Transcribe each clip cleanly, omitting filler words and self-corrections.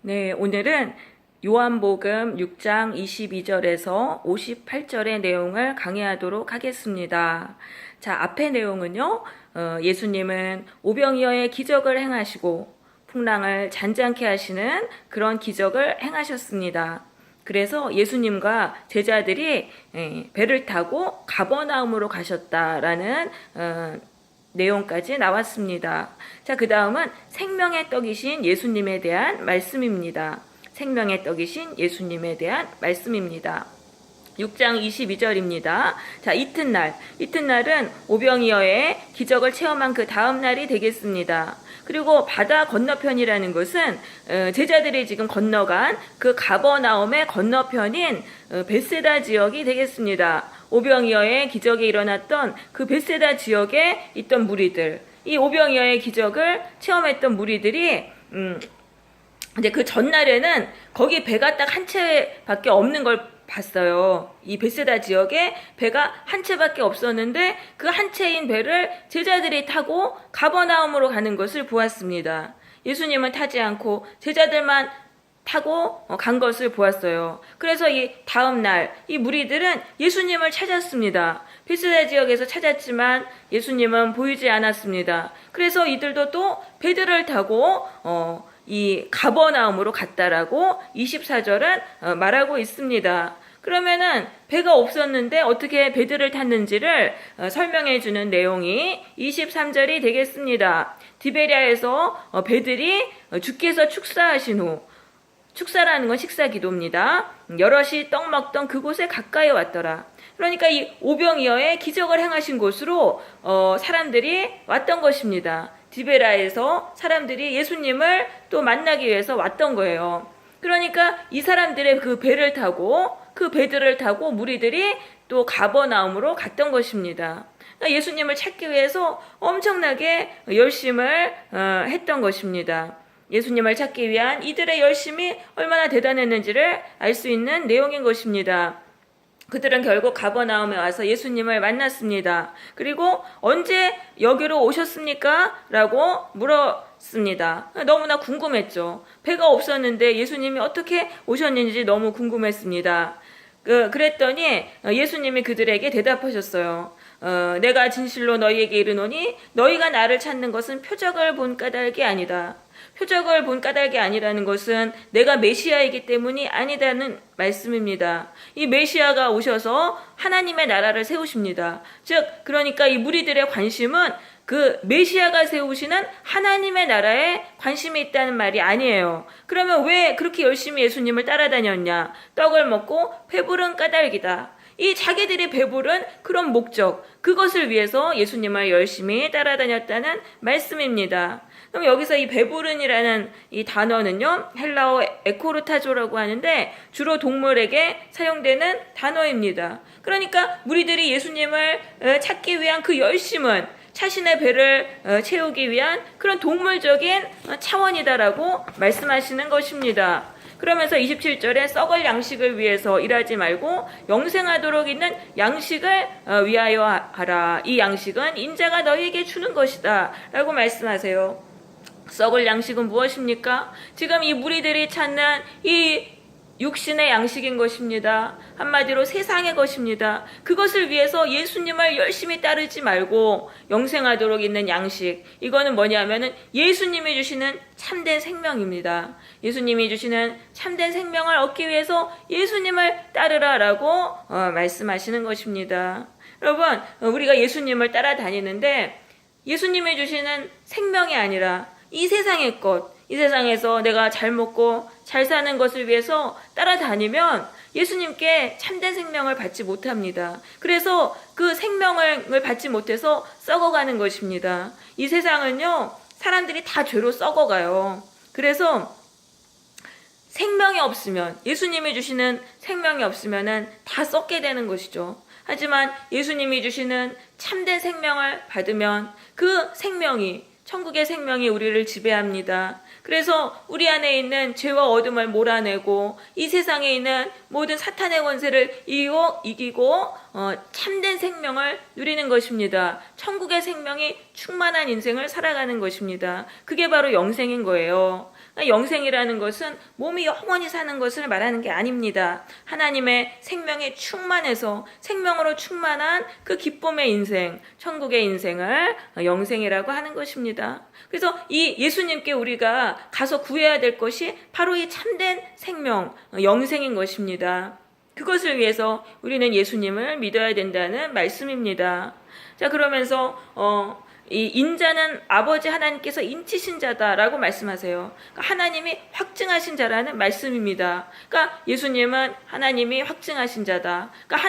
네, 오늘은 요한복음 6장 22절에서 58절의 내용을 강의하도록 하겠습니다. 자, 앞의 내용은요, 예수님은 오병이어의 기적을 행하시고 풍랑을 잔잔케 하시는 그런 기적을 행하셨습니다. 그래서 예수님과 제자들이 배를 타고 가버나움으로 가셨다라는 내용까지 나왔습니다. 자, 그 다음은 생명의 떡이신 예수님에 대한 말씀입니다. 생명의 떡이신 예수님에 대한 말씀입니다. 6장 22절입니다. 자, 이튿날은 오병이어의 기적을 체험한 그 다음 날이 되겠습니다. 그리고 바다 건너편이라는 것은 제자들이 지금 건너간 그 가버나움의 건너편인 벳세다 지역이 되겠습니다. 오병이어의 기적이 일어났던 그 벳세다 지역에 있던 무리들, 이 오병이어의 기적을 체험했던 무리들이 이제 그 전날에는 거기 배가 딱 한 채밖에 없는 걸 봤어요. 이 벳세다 지역에 배가 한 채밖에 없었는데 그 한 채인 배를 제자들이 타고 가버나움으로 가는 것을 보았습니다. 예수님은 타지 않고 제자들만 타고 간 것을 보았어요. 그래서 이 다음 날 이 무리들은 예수님을 찾았습니다. 벳세다 지역에서 찾았지만 예수님은 보이지 않았습니다. 그래서 이들도 또 배들을 타고 이 가버나움으로 갔다라고 24절은 말하고 있습니다. 그러면은 배가 없었는데 어떻게 배들을 탔는지를 설명해 주는 내용이 23절이 되겠습니다. 디베랴에서 배들이 주께서 축사하신 후, 축사라는 건 식사 기도입니다. 여럿이 떡 먹던 그곳에 가까이 왔더라. 그러니까 이 오병이어의 기적을 행하신 곳으로 사람들이 왔던 것입니다. 디베라에서 사람들이 예수님을 또 만나기 위해서 왔던 거예요. 그러니까 이 사람들의 그 배를 타고 그 배들을 타고 무리들이 또 가버나움으로 갔던 것입니다. 그러니까 예수님을 찾기 위해서 엄청나게 열심을 했던 것입니다. 예수님을 찾기 위한 이들의 열심이 얼마나 대단했는지를 알 수 있는 내용인 것입니다. 그들은 결국 가버나움에 와서 예수님을 만났습니다. 그리고 언제 여기로 오셨습니까? 라고 물었습니다. 너무나 궁금했죠. 배가 없었는데 예수님이 어떻게 오셨는지 너무 궁금했습니다. 그랬더니 예수님이 그들에게 대답하셨어요. 내가 진실로 너희에게 이르노니 너희가 나를 찾는 것은 표적을 본 까닭이 아니다. 표적을 본 까닭이 아니라는 것은 내가 메시아이기 때문이 아니다는 말씀입니다. 이 메시아가 오셔서 하나님의 나라를 세우십니다. 즉 그러니까 이 무리들의 관심은 그 메시아가 세우시는 하나님의 나라에 관심이 있다는 말이 아니에요. 그러면 왜 그렇게 열심히 예수님을 따라다녔냐? 떡을 먹고 배부른 까닭이다. 이 자기들이 배부른 그런 목적, 그것을 위해서 예수님을 열심히 따라다녔다는 말씀입니다. 그럼 여기서 이 배부른이라는 이 단어는요, 헬라어 에코르타조라고 하는데 주로 동물에게 사용되는 단어입니다. 그러니까 무리들이 예수님을 찾기 위한 그 열심은 자신의 배를 채우기 위한 그런 동물적인 차원이다라고 말씀하시는 것입니다. 그러면서 27절에 썩을 양식을 위해서 일하지 말고 영생하도록 있는 양식을 위하여 하라. 이 양식은 인자가 너희에게 주는 것이다 라고 말씀하세요. 썩을 양식은 무엇입니까? 지금 이 무리들이 찾는 이 육신의 양식인 것입니다. 한마디로 세상의 것입니다. 그것을 위해서 예수님을 열심히 따르지 말고 영생하도록 있는 양식, 이거는 뭐냐면은 예수님이 주시는 참된 생명입니다. 예수님이 주시는 참된 생명을 얻기 위해서 예수님을 따르라라고 말씀하시는 것입니다. 여러분, 우리가 예수님을 따라다니는데 예수님이 주시는 생명이 아니라 이 세상의 것, 이 세상에서 내가 잘 먹고 잘 사는 것을 위해서 따라다니면 예수님께 참된 생명을 받지 못합니다. 그래서 그 생명을 받지 못해서 썩어가는 것입니다. 이 세상은요, 사람들이 다 죄로 썩어가요. 그래서 생명이 없으면, 예수님이 주시는 생명이 없으면 다 썩게 되는 것이죠. 하지만 예수님이 주시는 참된 생명을 받으면 그 생명이, 천국의 생명이 우리를 지배합니다. 그래서 우리 안에 있는 죄와 어둠을 몰아내고 이 세상에 있는 모든 사탄의 권세를 이기고 참된 생명을 누리는 것입니다. 천국의 생명이 충만한 인생을 살아가는 것입니다. 그게 바로 영생인 거예요. 영생이라는 것은 몸이 영원히 사는 것을 말하는 게 아닙니다. 하나님의 생명에 충만해서 생명으로 충만한 그 기쁨의 인생, 천국의 인생을 영생이라고 하는 것입니다. 그래서 이 예수님께 우리가 가서 구해야 될 것이 바로 이 참된 생명, 영생인 것입니다. 그것을 위해서 우리는 예수님을 믿어야 된다는 말씀입니다. 자, 그러면서 이 인자는 아버지 하나님께서 인치신 자다라고 말씀하세요. 그러니까 하나님이 확증하신 자라는 말씀입니다. 그러니까 예수님은 하나님이 확증하신 자다. 그러니까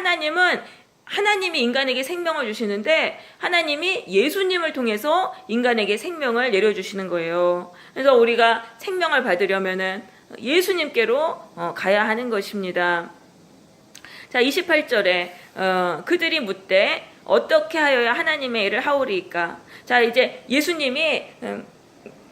하나님이 인간에게 생명을 주시는데 하나님이 예수님을 통해서 인간에게 생명을 내려주시는 거예요. 그래서 우리가 생명을 받으려면은 예수님께로 가야 하는 것입니다. 자, 28절에 그들이 묻되 어떻게 하여야 하나님의 일을 하오리이까? 자, 이제 예수님이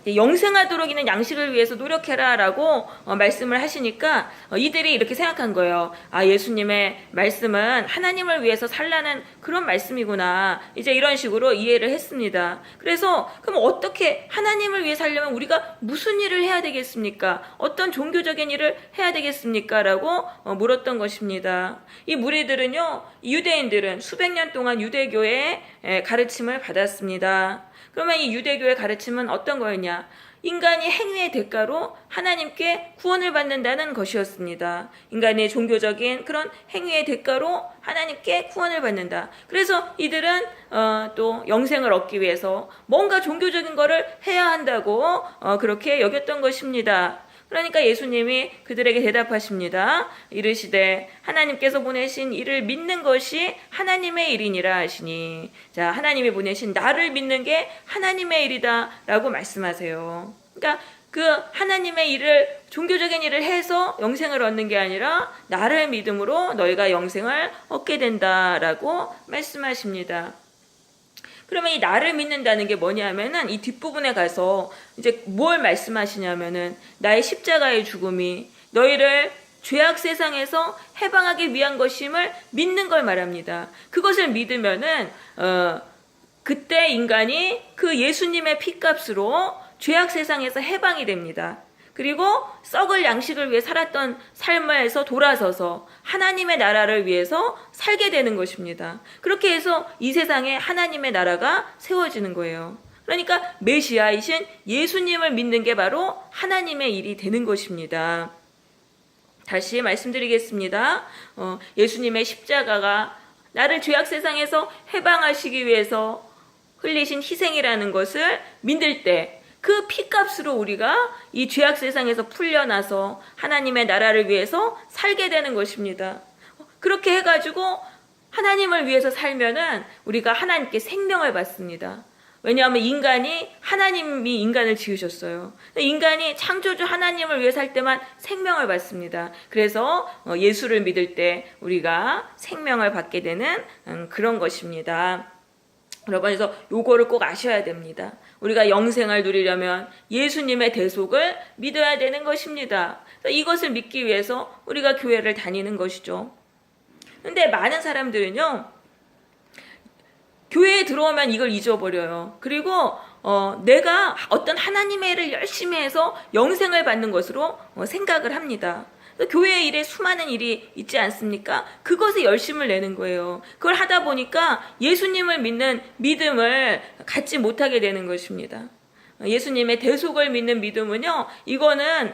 영생하도록 있는 양식을 위해서 노력해라 라고 말씀을 하시니까 이들이 이렇게 생각한 거예요. 아, 예수님의 말씀은 하나님을 위해서 살라는 그런 말씀이구나. 이제 이런 식으로 이해를 했습니다. 그래서 그럼 어떻게 하나님을 위해 살려면 우리가 무슨 일을 해야 되겠습니까? 어떤 종교적인 일을 해야 되겠습니까? 라고 물었던 것입니다. 이 무리들은요, 유대인들은 수백 년 동안 유대교의 가르침을 받았습니다. 그러면 이 유대교의 가르침은 어떤 거였냐? 인간이 행위의 대가로 하나님께 구원을 받는다는 것이었습니다. 인간의 종교적인 그런 행위의 대가로 하나님께 구원을 받는다. 그래서 이들은 또 영생을 얻기 위해서 뭔가 종교적인 거를 해야 한다고 그렇게 여겼던 것입니다. 그러니까 예수님이 그들에게 대답하십니다. 이르시되 하나님께서 보내신 이를 믿는 것이 하나님의 일이니라 하시니, 자, 하나님이 보내신 나를 믿는 게 하나님의 일이다 라고 말씀하세요. 그러니까 그 하나님의 일을, 종교적인 일을 해서 영생을 얻는 게 아니라 나를 믿음으로 너희가 영생을 얻게 된다라고 말씀하십니다. 그러면 이 나를 믿는다는 게 뭐냐면은 이 뒷부분에 가서 이제 뭘 말씀하시냐면은 나의 십자가의 죽음이 너희를 죄악 세상에서 해방하기 위한 것임을 믿는 걸 말합니다. 그것을 믿으면은 그때 인간이 그 예수님의 피값으로 죄악 세상에서 해방이 됩니다. 그리고 썩을 양식을 위해 살았던 삶에서 돌아서서 하나님의 나라를 위해서 살게 되는 것입니다. 그렇게 해서 이 세상에 하나님의 나라가 세워지는 거예요. 그러니까 메시아이신 예수님을 믿는 게 바로 하나님의 일이 되는 것입니다. 다시 말씀드리겠습니다. 예수님의 십자가가 나를 죄악 세상에서 해방하시기 위해서 흘리신 희생이라는 것을 믿을 때 그 피값으로 우리가 이 죄악 세상에서 풀려나서 하나님의 나라를 위해서 살게 되는 것입니다. 그렇게 해가지고 하나님을 위해서 살면은 우리가 하나님께 생명을 받습니다. 왜냐하면 하나님이 인간을 지으셨어요. 인간이 창조주 하나님을 위해 살 때만 생명을 받습니다. 그래서 예수를 믿을 때 우리가 생명을 받게 되는 그런 것입니다. 여러분, 그래서 요거를 꼭 아셔야 됩니다. 우리가 영생을 누리려면 예수님의 대속을 믿어야 되는 것입니다. 이것을 믿기 위해서 우리가 교회를 다니는 것이죠. 근데 많은 사람들은요, 교회에 들어오면 이걸 잊어버려요. 그리고 내가 어떤 하나님의 일을 열심히 해서 영생을 받는 것으로 생각을 합니다. 교회 일에 수많은 일이 있지 않습니까? 그것에 열심을 내는 거예요. 그걸 하다 보니까 예수님을 믿는 믿음을 갖지 못하게 되는 것입니다. 예수님의 대속을 믿는 믿음은요, 이거는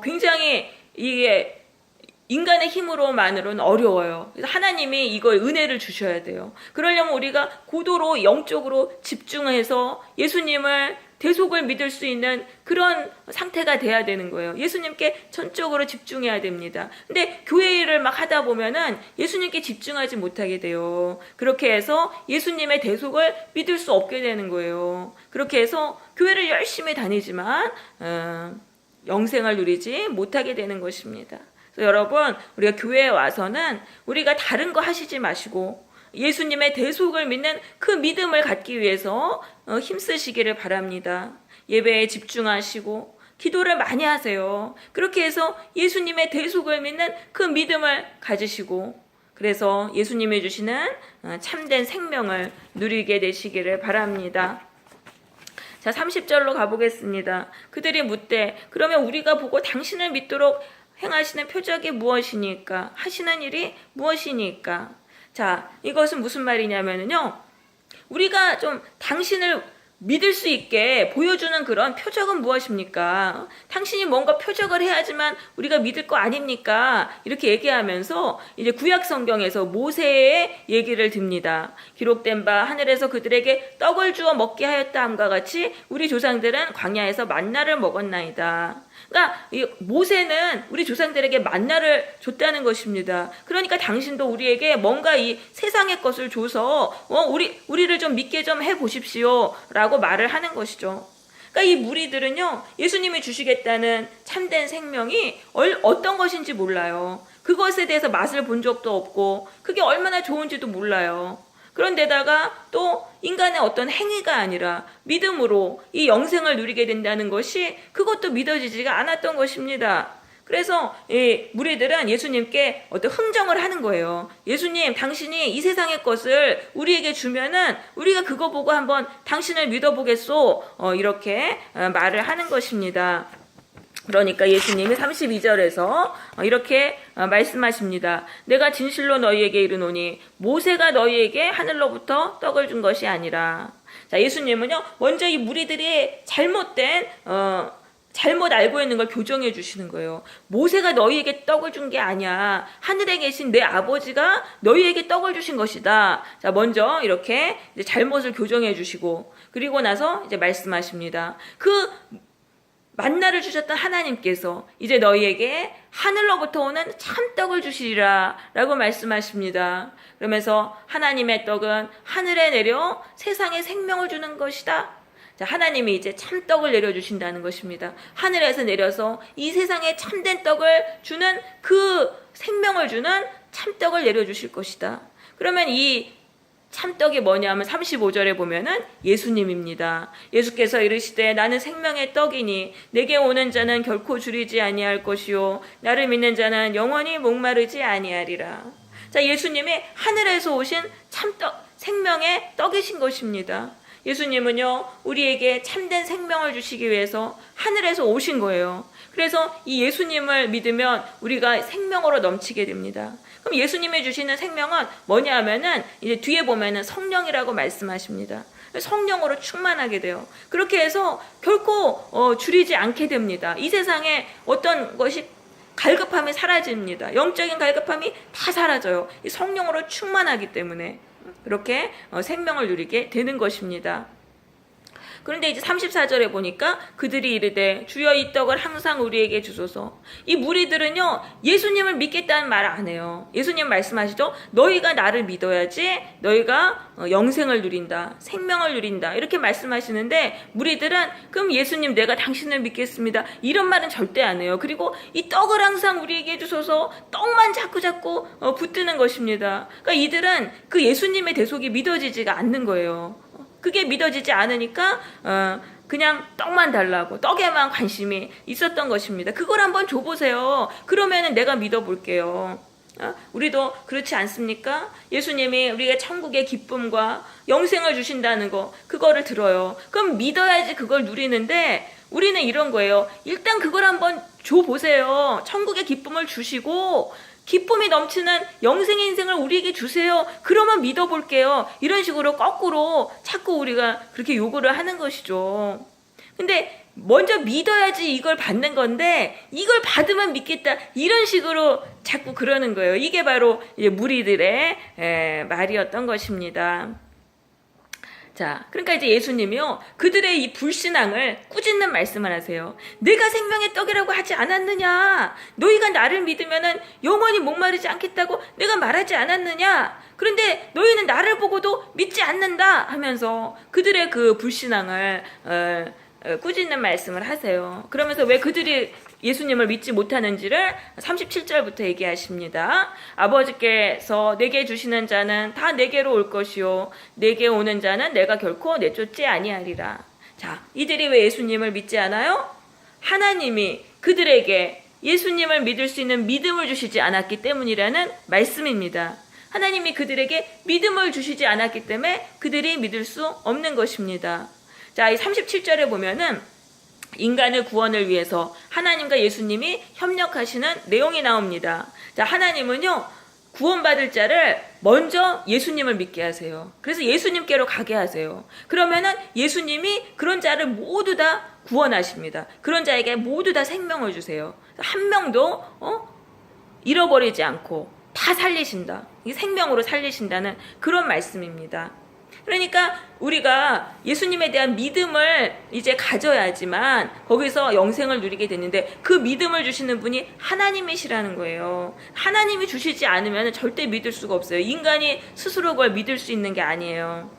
굉장히 이게 인간의 힘으로만으로는 어려워요. 그래서 하나님이 이걸 은혜를 주셔야 돼요. 그러려면 우리가 고도로 영적으로 집중해서 예수님을 대속을 믿을 수 있는 그런 상태가 돼야 되는 거예요. 예수님께 전적으로 집중해야 됩니다. 근데 교회 일을 막 하다 보면은 예수님께 집중하지 못하게 돼요. 그렇게 해서 예수님의 대속을 믿을 수 없게 되는 거예요. 그렇게 해서 교회를 열심히 다니지만 영생을 누리지 못하게 되는 것입니다. 그래서 여러분, 우리가 교회에 와서는 우리가 다른 거 하시지 마시고 예수님의 대속을 믿는 그 믿음을 갖기 위해서 힘쓰시기를 바랍니다. 예배에 집중하시고 기도를 많이 하세요. 그렇게 해서 예수님의 대속을 믿는 그 믿음을 가지시고 그래서 예수님이 주시는 참된 생명을 누리게 되시기를 바랍니다. 자, 30절로 가보겠습니다. 그들이 묻되 그러면 우리가 보고 당신을 믿도록 행하시는 표적이 무엇이니까? 하시는 일이 무엇이니까? 자, 이것은 무슨 말이냐면요. 우리가 좀 당신을 믿을 수 있게 보여주는 그런 표적은 무엇입니까? 당신이 뭔가 표적을 해야지만 우리가 믿을 거 아닙니까? 이렇게 얘기하면서 이제 구약 성경에서 모세의 얘기를 듭니다. 기록된 바 하늘에서 그들에게 떡을 주어 먹게 하였다 함과 같이 우리 조상들은 광야에서 만나를 먹었나이다. 그러니까 이 모세는 우리 조상들에게 만나를 줬다는 것입니다. 그러니까 당신도 우리에게 뭔가 이 세상의 것을 줘서 우리를 좀 믿게 좀 해보십시오 라고 말을 하는 것이죠. 그러니까 이 무리들은요, 예수님이 주시겠다는 참된 생명이 어떤 것인지 몰라요. 그것에 대해서 맛을 본 적도 없고 그게 얼마나 좋은지도 몰라요. 그런데다가 또 인간의 어떤 행위가 아니라 믿음으로 이 영생을 누리게 된다는 것이 그것도 믿어지지가 않았던 것입니다. 그래서 이 무리들은 예수님께 어떤 흥정을 하는 거예요. 예수님, 당신이 이 세상의 것을 우리에게 주면은 우리가 그거 보고 한번 당신을 믿어보겠소. 이렇게 말을 하는 것입니다. 그러니까 예수님이 32절에서 이렇게 말씀하십니다. 내가 진실로 너희에게 이르노니 모세가 너희에게 하늘로부터 떡을 준 것이 아니라. 자, 예수님은요, 먼저 이 무리들이 잘못 알고 있는 걸 교정해 주시는 거예요. 모세가 너희에게 떡을 준 게 아니야. 하늘에 계신 내 아버지가 너희에게 떡을 주신 것이다. 자, 먼저 이렇게 이제 잘못을 교정해 주시고, 그리고 나서 이제 말씀하십니다. 그 만나를 주셨던 하나님께서 이제 너희에게 하늘로부터 오는 참떡을 주시리라 라고 말씀하십니다. 그러면서 하나님의 떡은 하늘에 내려 세상에 생명을 주는 것이다. 자, 하나님이 이제 참떡을 내려주신다는 것입니다. 하늘에서 내려서 이 세상에 참된 떡을 주는 그 생명을 주는 참떡을 내려주실 것이다. 그러면 이 참떡이 뭐냐면 35절에 보면은 예수님입니다. 예수께서 이르시되 나는 생명의 떡이니 내게 오는 자는 결코 줄이지 아니할 것이요 나를 믿는 자는 영원히 목마르지 아니하리라. 자, 예수님이 하늘에서 오신 참떡, 생명의 떡이신 것입니다. 예수님은요, 우리에게 참된 생명을 주시기 위해서 하늘에서 오신 거예요. 그래서 이 예수님을 믿으면 우리가 생명으로 넘치게 됩니다. 그럼 예수님이 주시는 생명은 뭐냐 하면은 이제 뒤에 보면은 성령이라고 말씀하십니다. 성령으로 충만하게 돼요. 그렇게 해서 결코 줄이지 않게 됩니다. 이 세상에 어떤 것이 갈급함이 사라집니다. 영적인 갈급함이 다 사라져요. 이 성령으로 충만하기 때문에 그렇게 생명을 누리게 되는 것입니다. 그런데 이제 34절에 보니까 그들이 이르되 주여 이 떡을 항상 우리에게 주소서. 이 무리들은요, 예수님을 믿겠다는 말 안 해요. 예수님 말씀하시죠. 너희가 나를 믿어야지 너희가 영생을 누린다, 생명을 누린다, 이렇게 말씀하시는데 무리들은 그럼 예수님 내가 당신을 믿겠습니다, 이런 말은 절대 안 해요. 그리고 이 떡을 항상 우리에게 주소서, 떡만 자꾸 붙드는 것입니다. 그러니까 이들은 그 예수님의 대속이 믿어지지가 않는 거예요. 그게 믿어지지 않으니까 그냥 떡만 달라고, 떡에만 관심이 있었던 것입니다. 그걸 한번 줘보세요. 그러면은 내가 믿어볼게요. 우리도 그렇지 않습니까? 예수님이 우리가 천국의 기쁨과 영생을 주신다는 거, 그거를 들어요. 그럼 믿어야지 그걸 누리는데 우리는 이런 거예요. 일단 그걸 한번 줘보세요. 천국의 기쁨을 주시고 기쁨이 넘치는 영생의 인생을 우리에게 주세요. 그러면 믿어볼게요. 이런 식으로 거꾸로 자꾸 우리가 그렇게 요구를 하는 것이죠. 근데 먼저 믿어야지 이걸 받는 건데 이걸 받으면 믿겠다, 이런 식으로 자꾸 그러는 거예요. 이게 바로 이제 무리들의 말이었던 것입니다. 자, 그러니까 이제 예수님이요, 그들의 이 불신앙을 꾸짖는 말씀을 하세요. 내가 생명의 떡이라고 하지 않았느냐? 너희가 나를 믿으면은 영원히 목마르지 않겠다고 내가 말하지 않았느냐? 그런데 너희는 나를 보고도 믿지 않는다 하면서 그들의 그 불신앙을 꾸짖는 말씀을 하세요. 그러면서 왜 그들이 예수님을 믿지 못하는지를 37절부터 얘기하십니다. 아버지께서 내게 주시는 자는 다 내게로 올 것이요 내게 오는 자는 내가 결코 내쫓지 아니하리라. 자, 이들이 왜 예수님을 믿지 않아요? 하나님이 그들에게 예수님을 믿을 수 있는 믿음을 주시지 않았기 때문이라는 말씀입니다. 하나님이 그들에게 믿음을 주시지 않았기 때문에 그들이 믿을 수 없는 것입니다. 자, 이 37절에 보면은 인간의 구원을 위해서 하나님과 예수님이 협력하시는 내용이 나옵니다. 자, 하나님은요, 구원받을 자를 먼저 예수님을 믿게 하세요. 그래서 예수님께로 가게 하세요. 그러면은 예수님이 그런 자를 모두 다 구원하십니다. 그런 자에게 모두 다 생명을 주세요. 한 명도 잃어버리지 않고 다 살리신다. 이 생명으로 살리신다는 그런 말씀입니다. 그러니까 우리가 예수님에 대한 믿음을 이제 가져야지만 거기서 영생을 누리게 되는데, 그 믿음을 주시는 분이 하나님이시라는 거예요. 하나님이 주시지 않으면 절대 믿을 수가 없어요. 인간이 스스로 그걸 믿을 수 있는 게 아니에요.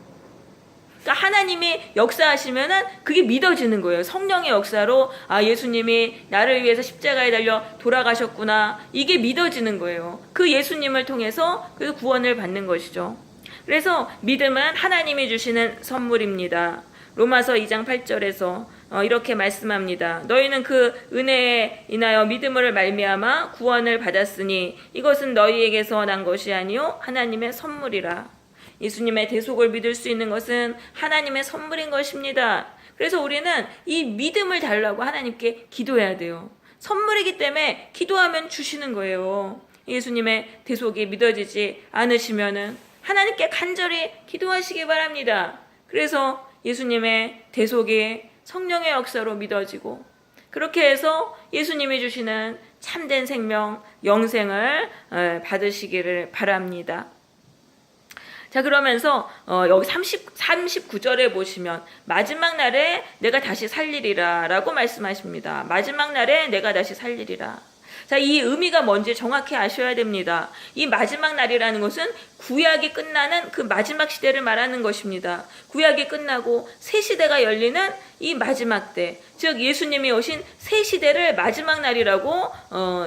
그러니까 하나님이 역사하시면은 그게 믿어지는 거예요. 성령의 역사로 예수님이 나를 위해서 십자가에 달려 돌아가셨구나, 이게 믿어지는 거예요. 그 예수님을 통해서 그 구원을 받는 것이죠. 그래서 믿음은 하나님이 주시는 선물입니다. 로마서 2장 8절에서 이렇게 말씀합니다. 너희는 그 은혜에 인하여 믿음을 말미암아 구원을 받았으니 이것은 너희에게서 난 것이 아니요 하나님의 선물이라. 예수님의 대속을 믿을 수 있는 것은 하나님의 선물인 것입니다. 그래서 우리는 이 믿음을 달라고 하나님께 기도해야 돼요. 선물이기 때문에 기도하면 주시는 거예요. 예수님의 대속이 믿어지지 않으시면은 하나님께 간절히 기도하시기 바랍니다. 그래서 예수님의 대속이 성령의 역사로 믿어지고, 그렇게 해서 예수님이 주시는 참된 생명, 영생을 받으시기를 바랍니다. 자, 그러면서 여기 39절에 보시면 마지막 날에 내가 다시 살리리라 라고 말씀하십니다. 마지막 날에 내가 다시 살리리라. 자, 이 의미가 뭔지 정확히 아셔야 됩니다. 이 마지막 날이라는 것은 구약이 끝나는 그 마지막 시대를 말하는 것입니다. 구약이 끝나고 새 시대가 열리는 이 마지막 때, 즉 예수님이 오신 새 시대를 마지막 날이라고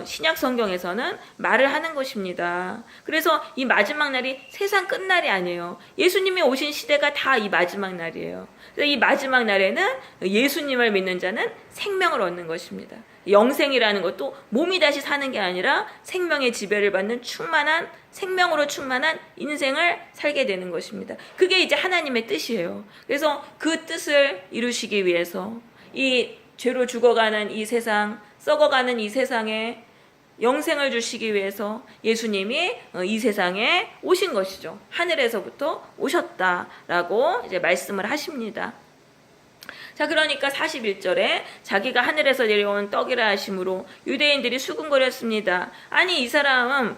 신약 성경에서는 말을 하는 것입니다. 그래서 이 마지막 날이 세상 끝날이 아니에요. 예수님이 오신 시대가 다 이 마지막 날이에요. 그래서 이 마지막 날에는 예수님을 믿는 자는 생명을 얻는 것입니다. 영생이라는 것도 몸이 다시 사는 게 아니라 생명의 지배를 받는 충만한, 생명으로 충만한 인생을 살게 되는 것입니다. 그게 이제 하나님의 뜻이에요. 그래서 그 뜻을 이루시기 위해서 이 죄로 죽어가는 이 세상, 썩어가는 이 세상에 영생을 주시기 위해서 예수님이 이 세상에 오신 것이죠. 하늘에서부터 오셨다라고 이제 말씀을 하십니다. 자, 그러니까 41절에 자기가 하늘에서 내려온 떡이라 하심으로 유대인들이 수군거렸습니다. 아니, 이 사람은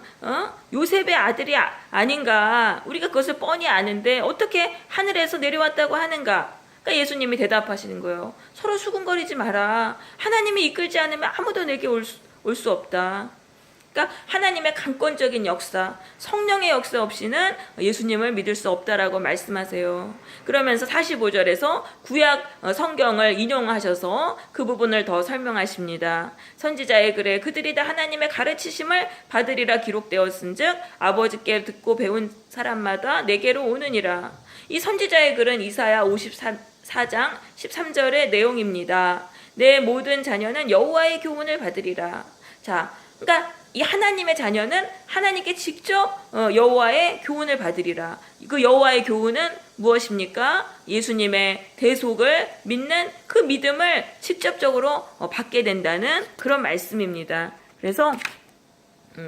요셉의 아들이 아닌가? 우리가 그것을 뻔히 아는데 어떻게 하늘에서 내려왔다고 하는가? 그러니까 예수님이 대답하시는 거예요. 서로 수군거리지 마라. 하나님이 이끌지 않으면 아무도 내게 올 수 없다. 그러니까 하나님의 강권적인 역사, 성령의 역사 없이는 예수님을 믿을 수 없다라고 말씀하세요. 그러면서 45절에서 구약 성경을 인용하셔서 그 부분을 더 설명하십니다. 선지자의 글에 그들이 다 하나님의 가르치심을 받으리라 기록되었은즉 아버지께 듣고 배운 사람마다 내게로 오느니라. 이 선지자의 글은 이사야 54장 13절의 내용입니다. 내 모든 자녀는 여호와의 교훈을 받으리라. 자, 그러니까 이 하나님의 자녀는 하나님께 직접 여호와의 교훈을 받으리라. 그 여호와의 교훈은 무엇입니까? 예수님의 대속을 믿는 그 믿음을 직접적으로 받게 된다는 그런 말씀입니다. 그래서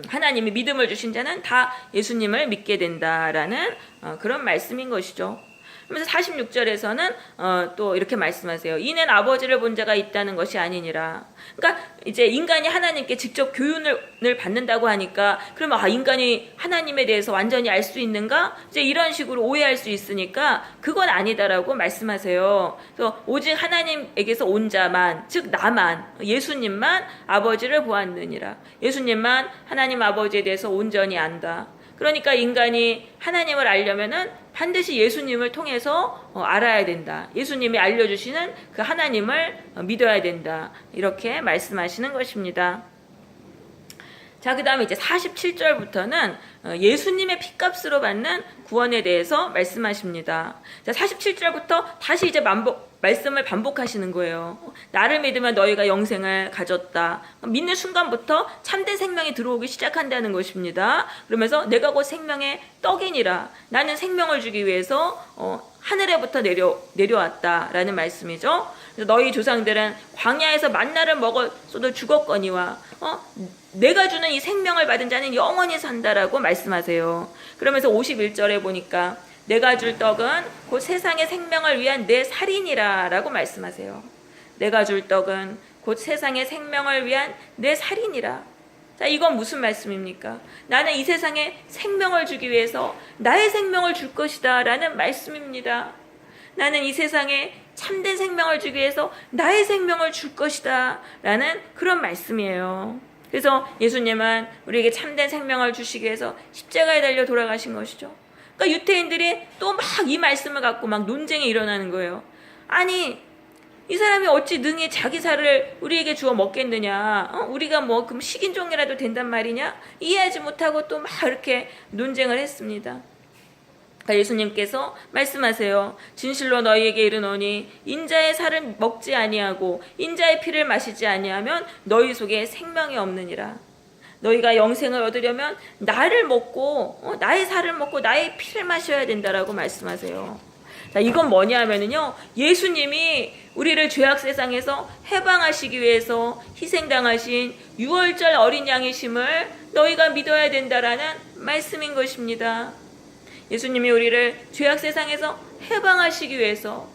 하나님이 믿음을 주신 자는 다 예수님을 믿게 된다라는 그런 말씀인 것이죠. 그러면서 46절에서는 또 이렇게 말씀하세요. 이는 아버지를 본 자가 있다는 것이 아니니라. 그러니까 이제 인간이 하나님께 직접 교훈을 받는다고 하니까 그러면 인간이 하나님에 대해서 완전히 알 수 있는가? 이제 이런 식으로 오해할 수 있으니까 그건 아니다라고 말씀하세요. 그래서 오직 하나님에게서 온 자만, 즉 나만, 예수님만 아버지를 보았느니라. 예수님만 하나님 아버지에 대해서 온전히 안다. 그러니까 인간이 하나님을 알려면은 반드시 예수님을 통해서 알아야 된다. 예수님이 알려주시는 그 하나님을 믿어야 된다. 이렇게 말씀하시는 것입니다. 자, 그 다음에 이제 47절부터는 예수님의 피값으로 받는 구원에 대해서 말씀하십니다. 자, 47절부터 다시 이제 말씀을 반복하시는 거예요. 나를 믿으면 너희가 영생을 가졌다. 믿는 순간부터 참된 생명이 들어오기 시작한다는 것입니다. 그러면서 내가 곧 생명의 떡이니라. 나는 생명을 주기 위해서 하늘에부터 내려왔다라는 말씀이죠. 그래서 너희 조상들은 광야에서 만나를 먹었어도 죽었거니와 내가 주는 이 생명을 받은 자는 영원히 산다라고 말씀하세요. 그러면서 51절에 보니까 내가 줄 떡은 곧 세상의 생명을 위한 내 살이니라 라고 말씀하세요. 내가 줄 떡은 곧 세상의 생명을 위한 내 살이니라. 자, 이건 무슨 말씀입니까? 나는 이 세상에 생명을 주기 위해서 나의 생명을 줄 것이다 라는 말씀입니다. 나는 이 세상에 참된 생명을 주기 위해서 나의 생명을 줄 것이다 라는 그런 말씀이에요. 그래서 예수님은 우리에게 참된 생명을 주시기 위해서 십자가에 달려 돌아가신 것이죠. 그러니까 유태인들이 또 막 이 말씀을 갖고 막 논쟁이 일어나는 거예요. 아니, 이 사람이 어찌 능히 자기 살을 우리에게 주어 먹겠느냐? 우리가 뭐 그럼 식인종이라도 된단 말이냐? 이해하지 못하고 또 막 이렇게 논쟁을 했습니다. 그러니까 예수님께서 말씀하세요. 진실로 너희에게 이르노니 인자의 살을 먹지 아니하고 인자의 피를 마시지 아니하면 너희 속에 생명이 없느니라. 너희가 영생을 얻으려면 나를 먹고 나의 살을 먹고 나의 피를 마셔야 된다라고 말씀하세요. 자, 이건 뭐냐면은요, 예수님이 우리를 죄악 세상에서 해방하시기 위해서 희생당하신 유월절 어린 양이심을 너희가 믿어야 된다라는 말씀인 것입니다. 예수님이 우리를 죄악 세상에서 해방하시기 위해서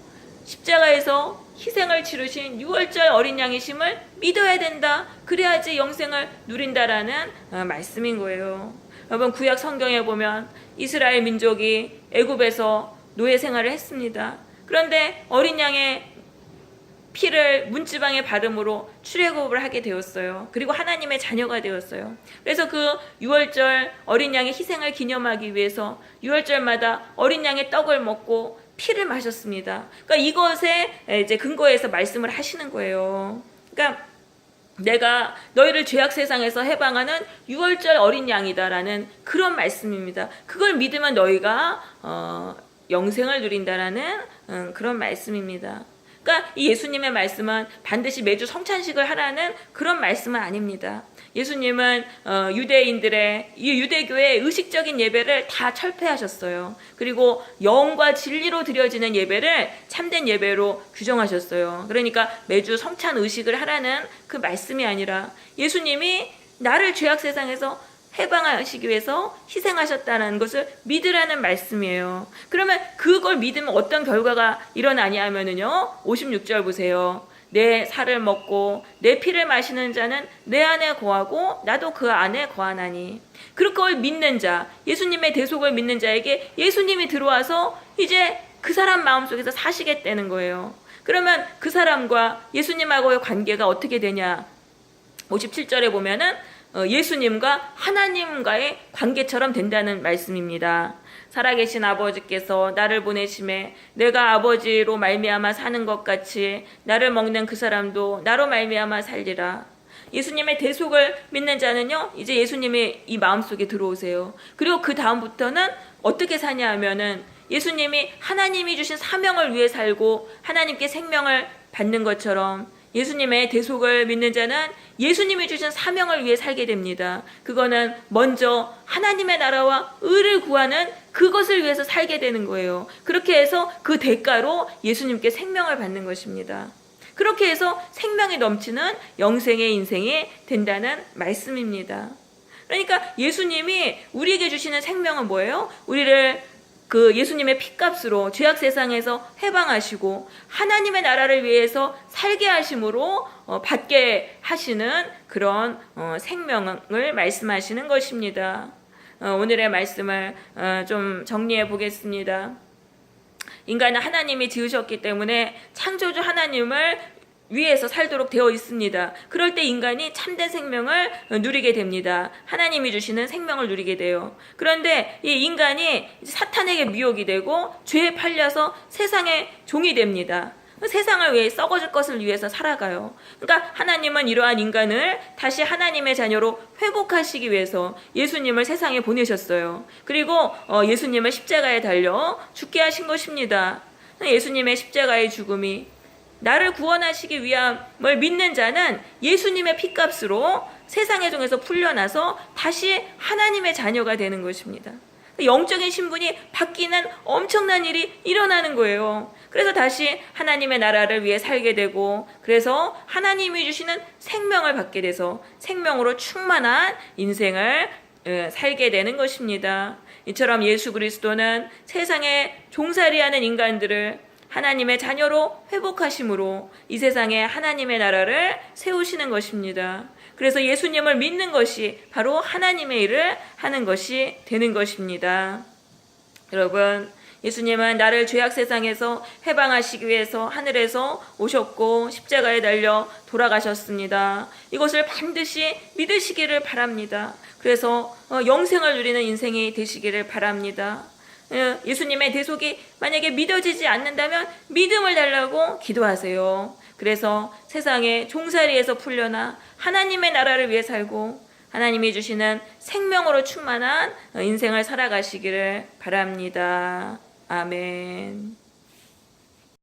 십자가에서 희생을 치르신 유월절 어린 양이심을 믿어야 된다. 그래야지 영생을 누린다라는 말씀인 거예요. 여러분, 구약 성경에 보면 이스라엘 민족이 애굽에서 노예 생활을 했습니다. 그런데 어린 양의 피를 문지방에 바름으로 출애굽을 하게 되었어요. 그리고 하나님의 자녀가 되었어요. 그래서 그 유월절 어린 양의 희생을 기념하기 위해서 유월절마다 어린 양의 떡을 먹고 피를 마셨습니다. 그러니까 이것에 이제 근거해서 말씀을 하시는 거예요. 그러니까 내가 너희를 죄악 세상에서 해방하는 유월절 어린 양이다라는 그런 말씀입니다. 그걸 믿으면 너희가 영생을 누린다라는 그런 말씀입니다. 그러니까 이 예수님의 말씀은 반드시 매주 성찬식을 하라는 그런 말씀은 아닙니다. 예수님은 유대인들의 이 유대교의 의식적인 예배를 다 철폐하셨어요. 그리고 영과 진리로 드려지는 예배를 참된 예배로 규정하셨어요. 그러니까 매주 성찬 의식을 하라는 그 말씀이 아니라 예수님이 나를 죄악 세상에서 해방하시기 위해서 희생하셨다는 것을 믿으라는 말씀이에요. 그러면 그걸 믿으면 어떤 결과가 일어나냐면은요, 56절 보세요. 내 살을 먹고 내 피를 마시는 자는 내 안에 거하고 나도 그 안에 거하나니. 그걸 믿는 자, 예수님의 대속을 믿는 자에게 예수님이 들어와서 이제 그 사람 마음속에서 사시겠다는 거예요. 그러면 그 사람과 예수님하고의 관계가 어떻게 되냐? 57절에 보면은 예수님과 하나님과의 관계처럼 된다는 말씀입니다. 살아계신 아버지께서 나를 보내심에 내가 아버지로 말미암아 사는 것 같이 나를 먹는 그 사람도 나로 말미암아 살리라. 예수님의 대속을 믿는 자는요, 이제 예수님이 이 마음속에 들어오세요. 그리고 그 다음부터는 어떻게 사냐 하면은 예수님이 하나님이 주신 사명을 위해 살고 하나님께 생명을 받는 것처럼 예수님의 대속을 믿는 자는 예수님이 주신 사명을 위해 살게 됩니다. 그거는 먼저 하나님의 나라와 의를 구하는 그것을 위해서 살게 되는 거예요. 그렇게 해서 그 대가로 예수님께 생명을 받는 것입니다. 그렇게 해서 생명이 넘치는 영생의 인생이 된다는 말씀입니다. 그러니까 예수님이 우리에게 주시는 생명은 뭐예요? 우리를 그 예수님의 피값으로 죄악 세상에서 해방하시고 하나님의 나라를 위해서 살게 하심으로 받게 하시는 그런 생명을 말씀하시는 것입니다. 오늘의 말씀을 좀 정리해 보겠습니다. 인간은 하나님이 지으셨기 때문에 창조주 하나님을 위에서 살도록 되어 있습니다. 그럴 때 인간이 참된 생명을 누리게 됩니다. 하나님이 주시는 생명을 누리게 돼요. 그런데 이 인간이 사탄에게 미혹이 되고 죄에 팔려서 세상의 종이 됩니다. 세상을 위해 썩어질 것을 위해서 살아가요. 그러니까 하나님은 이러한 인간을 다시 하나님의 자녀로 회복하시기 위해서 예수님을 세상에 보내셨어요. 그리고 예수님을 십자가에 달려 죽게 하신 것입니다. 예수님의 십자가의 죽음이 나를 구원하시기 위함을 믿는 자는 예수님의 피값으로 세상의 종에서 풀려나서 다시 하나님의 자녀가 되는 것입니다. 영적인 신분이 바뀌는 엄청난 일이 일어나는 거예요. 그래서 다시 하나님의 나라를 위해 살게 되고, 그래서 하나님이 주시는 생명을 받게 돼서 생명으로 충만한 인생을 살게 되는 것입니다. 이처럼 예수 그리스도는 세상에 종살이하는 인간들을 하나님의 자녀로 회복하심으로 이 세상에 하나님의 나라를 세우시는 것입니다. 그래서 예수님을 믿는 것이 바로 하나님의 일을 하는 것이 되는 것입니다. 여러분, 예수님은 나를 죄악 세상에서 해방하시기 위해서 하늘에서 오셨고 십자가에 달려 돌아가셨습니다. 이것을 반드시 믿으시기를 바랍니다. 그래서 영생을 누리는 인생이 되시기를 바랍니다. 예수님의 대속이 만약에 믿어지지 않는다면 믿음을 달라고 기도하세요. 그래서 세상에 종살이에서 풀려나 하나님의 나라를 위해 살고 하나님이 주시는 생명으로 충만한 인생을 살아가시기를 바랍니다. 아멘.